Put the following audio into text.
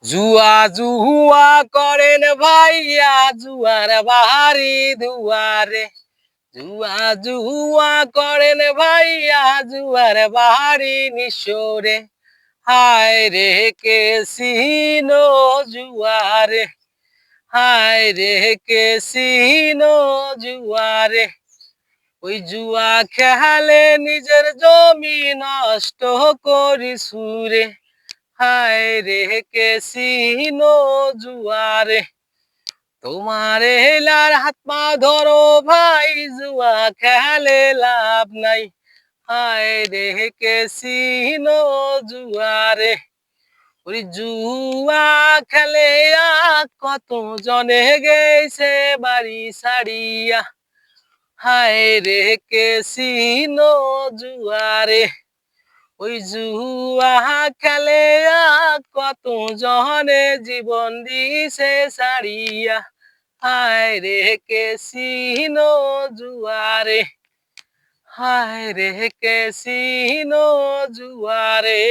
জুয়া জুয়া করেন ভাইয়া জুয়ার বাহারি দুয়ারে। জুয়া জুয়া করেন ভাইয়া জুয়ার বাহারি নিশোরে। হায় রে কেসিনো জুয়ারে, হায় রে কেসিনো জুয়ারে। ওই জুয়া খেলে নিজের জমি নষ্ট করি সুরে। হায় রে কেসিনো জুয়ারে। তোমারে হেলার হাত পা ধরো ভাই জুয়া খেলে লাভ নাই। হায় রে কেসিনো জুয়ারে। ওই জুয়া খেলে কত জনে গেছে বাড়ি সারিয়া। হায় রে কেসিনো জুয়ারে। ওই জুয়া খেলে কত জনে জীবন দিছে সারিয়া। হায় রে কেসিনো জুয়ারে, হায় রে কেসিনো জুয়ারে।